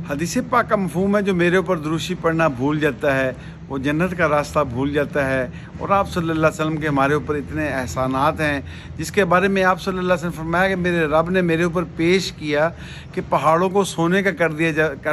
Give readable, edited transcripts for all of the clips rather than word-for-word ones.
हदीस पाक का मफ़हूम है जो मेरे ऊपर दुरूशी पढ़ना भूल जाता है वो जन्नत का रास्ता भूल जाता है। और आप सल्लल्लाहु अलैहि वसल्लम के हमारे ऊपर इतने एहसानात हैं जिसके बारे में आप सल्लल्लाहु अलैहि वसल्लम फरमाया कि मेरे रब ने मेरे ऊपर पेश किया कि पहाड़ों को सोने का कर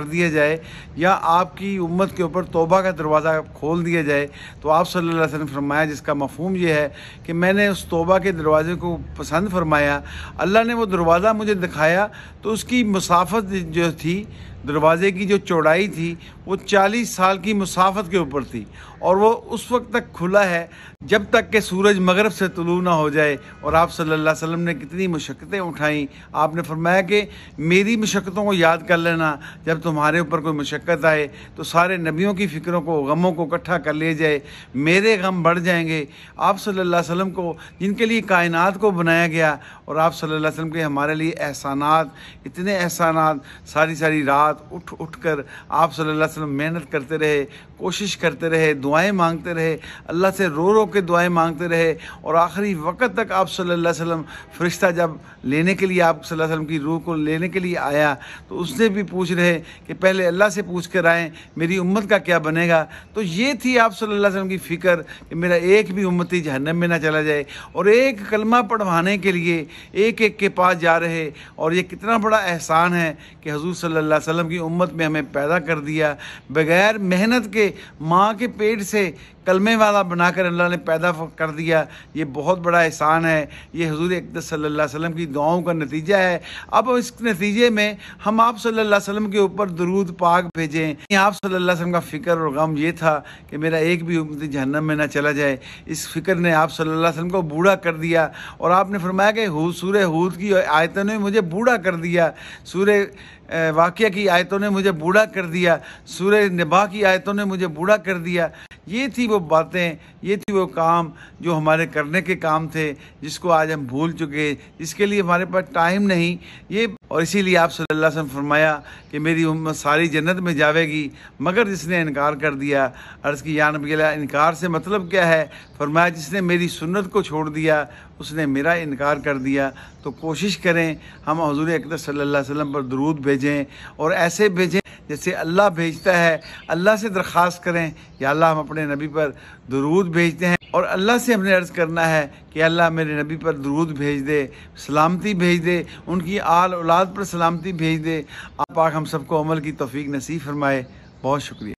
दिया जाए या आपकी उम्मत के ऊपर तौबा का दरवाज़ा खोल दिया जाए। तो आप सल्लल्लाहु अलैहि वसल्लम फरमाया जिसका मफ़हूम ये है कि मैंने उस तौबा के दरवाज़े को पसंद फरमाया, अल्लाह ने वो दरवाज़ा मुझे दिखाया तो उसकी मुसाफत जो थी, दरवाज़े की जो चौड़ाई थी वो 40 साल की मुसाफत के ऊपर थी और वो उस वक्त तक खुला है जब तक कि सूरज मगरब से तुलू ना हो जाए। और आप सल्लल्लाहु अलैहि वसल्लम ने कितनी मुशक्क़तें उठाई। आपने फरमाया कि मेरी मुशक्क़तों को याद कर लेना, जब तुम्हारे ऊपर कोई मुशक्क़त आए तो सारे नबियों की फ़िक्रों को, गमों को इकट्ठा कर लिए जाए, मेरे गम बढ़ जाएंगे। आप सल्लल्लाहु अलैहि वसल्लम को जिनके लिए कायनात को बनाया गया और आप सल्लल्लाहु अलैहि वसल्लम के हमारे लिए एहसानात, इतने एहसानात, सारी सारी रात उठ कर आप सल्लल्लाहु अलैहि वसल्लम मेहनत करते रहे, कोशिश करते रहे, दुआएं मांगते रहे, अल्लाह से रो रो के दुआएं मांगते रहे और आखिरी वक़्त तक आप सल्लल्लाहु अलैहि वसल्लम फरिश्ता जब लेने के लिए आप सल्लल्लाहु अलैहि वसल्लम की रूह को लेने के लिए आया तो उसने भी पूछ रहे कि पहले अल्लाह से पूछ कर आएँ मेरी उम्मत का क्या बनेगा। तो ये थी आप सल्लल्लाहु अलैहि वसल्लम की फ़िक्र कि मेरा एक भी उम्मती जहन्नम में ना चला जाए। और एक कलमा पढ़वाने के लिए एक एक के पास जा रहे। और ये कितना बड़ा एहसान है कि हुज़ूर सल्लल्लाहु अलैहि वसल्लम की उम्मत में हमें पैदा कर दिया, बग़ैर मेहनत के माँ के पेट से कलमे वाला बनाकर अल्लाह ने पैदा कर दिया। ये बहुत बड़ा एहसान है। ये हुज़ूर अक़दस सल्लल्लाहु अलैहि वसल्लम की दुआओं का नतीजा है। अब इस नतीजे में हम आप सल्लल्लाहु अलैहि वसल्लम के ऊपर दुरूद पाक भेजें। आप सल्लल्लाहु अलैहि वसल्लम का फ़िक्र और गम ये था कि मेरा एक भी उम्मती जहन्नम में ना चला जाए। इस फ़िक्र ने आप सल्लल्लाहु अलैहि वसल्लम को बूढ़ा कर दिया। और आपने फरमाया कि सूरह हूद की आयतों ने मुझे बूढ़ा कर दिया, सूरह वाक़िया की आयतों ने मुझे बूढ़ा कर दिया, सूरह निबा की आयतों ने मुझे बूढ़ा कर दिया। ये थी वो बातें, ये थी वो काम जो हमारे करने के काम थे, जिसको आज हम भूल चुके, जिसके लिए हमारे पास टाइम नहीं। ये और इसीलिए आप सल्लल्लाहु अलैहि वसल्लम फरमाया कि मेरी उम्मत सारी जन्नत में जावेगी मगर जिसने इनकार कर दिया। अर्ज़ की या नबी अल्लाह, इनकार से मतलब क्या है? फरमाया जिसने मेरी सुन्नत को छोड़ दिया उसने मेरा इनकार कर दिया। तो कोशिश करें हम हुज़ूर अक़दस सल्लल्लाहु अलैहि वसल्लम पर दुरूद भेजें और ऐसे भेजें जैसे अल्लाह भेजता है। अल्लाह से दरख्वास्त करें या अल्लाह हम अपने नबी पर दुरूद भेजते हैं और अल्लाह से हमने अर्ज़ करना है कि अल्लाह मेरे नबी पर दुरूद भेज दे, सलामती भेज दे, उनकी आल औलाद पर सलामती भेज दे। आप हम सबको अमल की तौफीक नसीब फरमाए। बहुत शुक्रिया।